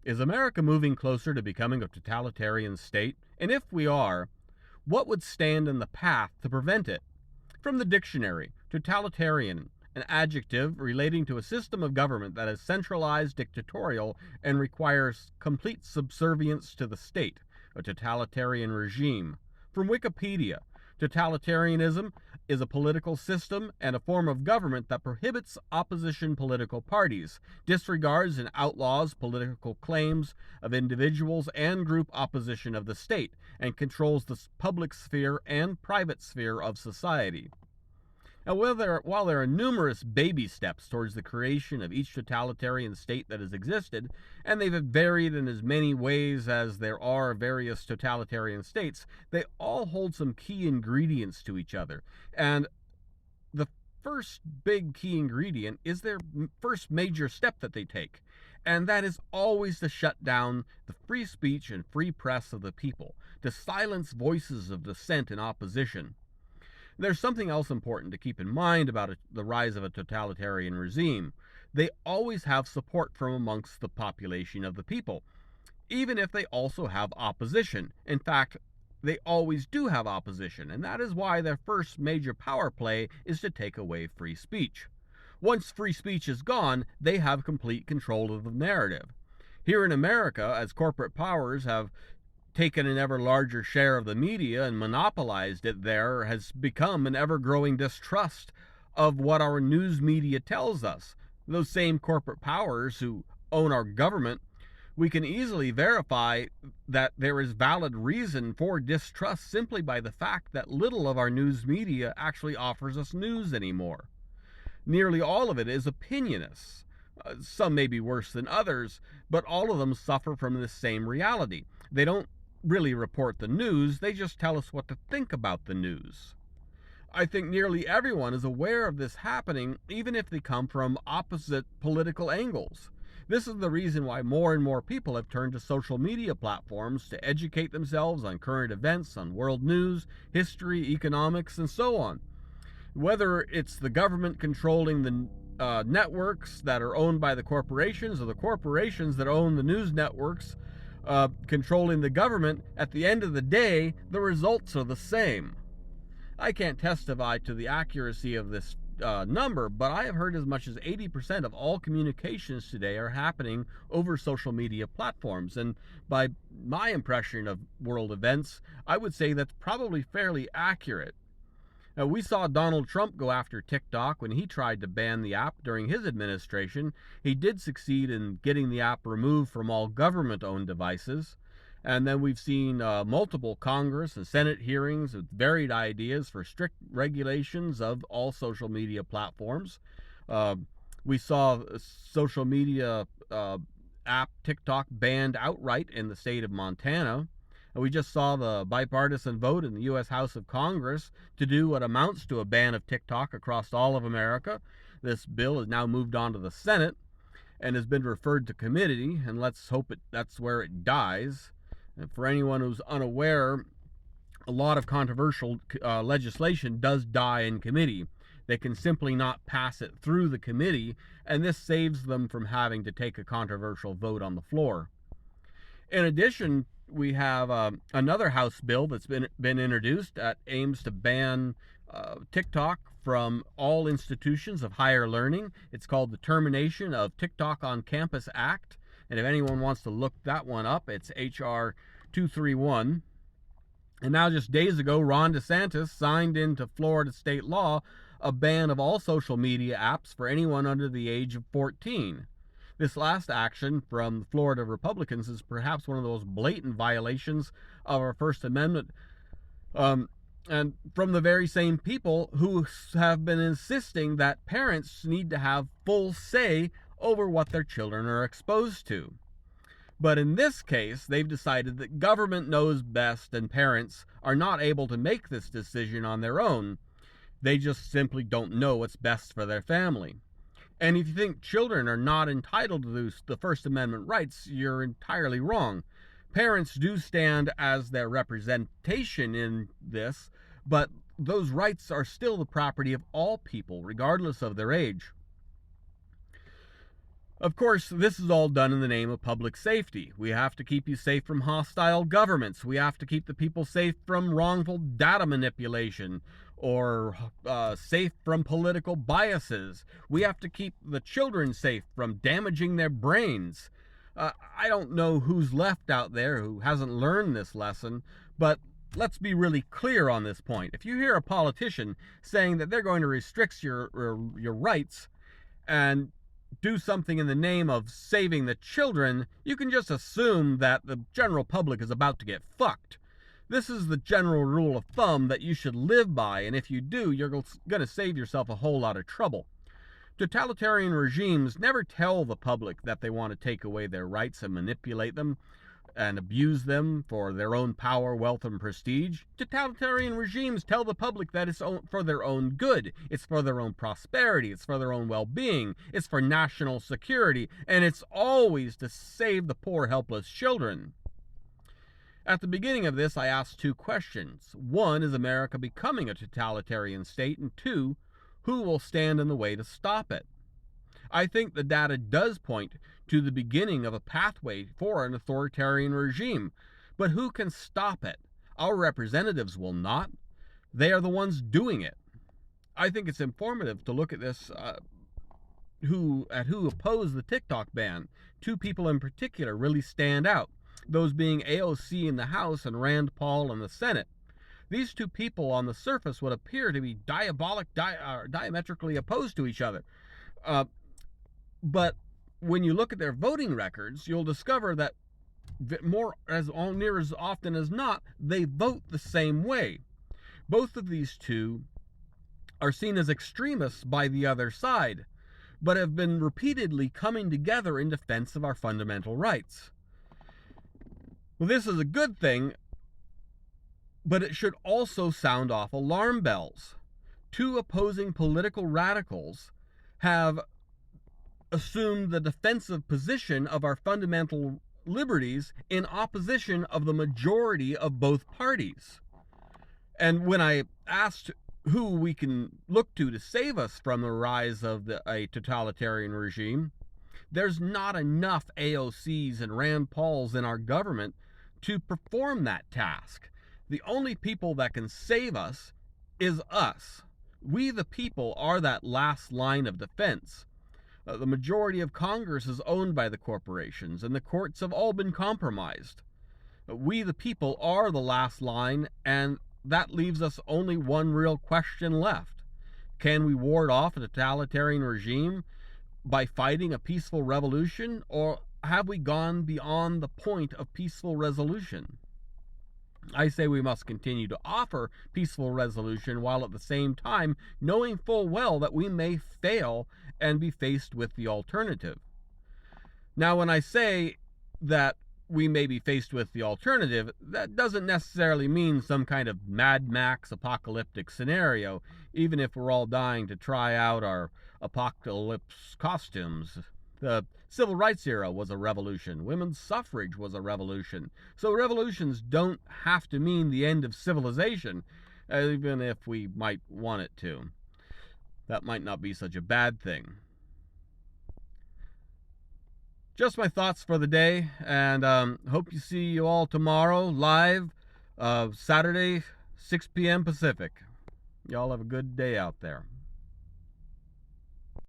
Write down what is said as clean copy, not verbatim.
Is America moving closer to becoming a totalitarian state? And if we are, what would stand in the path to prevent it? From the dictionary, totalitarian, an adjective relating to a system of government that is centralized, dictatorial, and requires complete subservience to the state, a totalitarian regime. From Wikipedia, totalitarianism is a political system and a form of government that prohibits opposition political parties, disregards and outlaws political claims of individuals and group opposition of the state, and controls the public sphere and private sphere of society. Now, while there are numerous baby steps towards the creation of each totalitarian state that has existed, and they've varied in as many ways as there are various totalitarian states, they all hold some key ingredients to each other. And the first big key ingredient is their first major step that they take, and that is always to shut down the free speech and free press of the people, to silence voices of dissent and opposition. There's something else important to keep in mind about the rise of a totalitarian regime. They always have support from amongst the population of the people, even if they also have opposition. In fact, they always do have opposition, and that is why their first major power play is to take away free speech. Once free speech is gone, they have complete control of the narrative. Here in America, as corporate powers have taken an ever larger share of the media and monopolized it, there has become an ever-growing distrust of what our news media tells us. Those same corporate powers who own our government, we can easily verify that there is valid reason for distrust simply by the fact that little of our news media actually offers us news anymore. Nearly all of it is opinionist. Some may be worse than others, but all of them suffer from the same reality. They don't really report the news, they just tell us what to think about the news. I think nearly everyone is aware of this happening, even if they come from opposite political angles. This is the reason why more and more people have turned to social media platforms to educate themselves on current events, on world news, history, economics, and so on. Whether it's the government controlling the networks that are owned by the corporations, or the corporations that own the news networks controlling the government, at the end of the day, the results are the same. I can't testify to the accuracy of this number, but I have heard as much as 80% of all communications today are happening over social media platforms, and by my impression of world events, I would say that's probably fairly accurate. Now, we saw Donald Trump go after TikTok when he tried to ban the app during his administration. He did succeed in getting the app removed from all government-owned devices. And then we've seen multiple Congress and Senate hearings with varied ideas for strict regulations of all social media platforms. We saw social media app TikTok banned outright in the state of Montana. We just saw the bipartisan vote in the U.S. House of Congress to do what amounts to a ban of TikTok across all of America. This bill has now moved on to the Senate and has been referred to committee, and let's hope that's where it dies. And for anyone who's unaware, a lot of controversial legislation does die in committee. They can simply not pass it through the committee, and this saves them from having to take a controversial vote on the floor. In addition, we have another House bill that's been introduced that aims to ban TikTok from all institutions of higher learning. It's called the Termination of TikTok on Campus Act. And if anyone wants to look that one up, it's H.R. 231. And now just days ago, Ron DeSantis signed into Florida state law a ban of all social media apps for anyone under the age of 14. This last action from Florida Republicans is perhaps one of those blatant violations of our First Amendment, and from the very same people who have been insisting that parents need to have full say over what their children are exposed to. But in this case, they've decided that government knows best and parents are not able to make this decision on their own. They just simply don't know what's best for their family. And if you think children are not entitled to the First Amendment rights, you're entirely wrong. Parents do stand as their representation in this, but those rights are still the property of all people, regardless of their age. Of course, this is all done in the name of public safety. We have to keep you safe from hostile governments. We have to keep the people safe from wrongful data manipulation or safe from political biases. We have to keep the children safe from damaging their brains. I don't know who's left out there who hasn't learned this lesson, but let's be really clear on this point. If you hear a politician saying that they're going to restrict your rights and do something in the name of saving the children, you can just assume that the general public is about to get fucked. This is the general rule of thumb that you should live by, and if you do, you're going to save yourself a whole lot of trouble. Totalitarian regimes never tell the public that they want to take away their rights and manipulate them and abuse them for their own power, wealth, and prestige. Totalitarian regimes tell the public that it's for their own good, it's for their own prosperity, it's for their own well-being, it's for national security, and it's always to save the poor, helpless children. At the beginning of this, I asked two questions. One, is America becoming a totalitarian state? And two, who will stand in the way to stop it? I think the data does point to the beginning of a pathway for an authoritarian regime. But who can stop it? Our representatives will not. They are the ones doing it. I think it's informative to look at this, who oppose the TikTok ban. Two people in particular really stand out, those being AOC in the House and Rand Paul in the Senate. These two people on the surface would appear to be diametrically opposed to each other. But when you look at their voting records, you'll discover that near as often as not, they vote the same way. Both of these two are seen as extremists by the other side, but have been repeatedly coming together in defense of our fundamental rights. Well, this is a good thing, but it should also sound off alarm bells. Two opposing political radicals have assumed the defensive position of our fundamental liberties in opposition of the majority of both parties. And when I asked who we can look to save us from the rise of a totalitarian regime, there's not enough AOCs and Rand Pauls in our government to perform that task. The only people that can save us is us. We, the people, are that last line of defense. The majority of Congress is owned by the corporations, and the courts have all been compromised. We, the people, are the last line, and that leaves us only one real question left. Can we ward off a totalitarian regime by fighting a peaceful revolution, or have we gone beyond the point of peaceful resolution? I say we must continue to offer peaceful resolution while at the same time knowing full well that we may fail and be faced with the alternative. Now, when I say that we may be faced with the alternative, that doesn't necessarily mean some kind of Mad Max apocalyptic scenario, even if we're all dying to try out our apocalypse costumes. The civil rights era was a revolution. Women's suffrage was a revolution. So revolutions don't have to mean the end of civilization, even if we might want it to. That might not be such a bad thing. Just my thoughts for the day, and hope to see you all tomorrow live, Saturday, 6 p.m. Pacific. Y'all have a good day out there.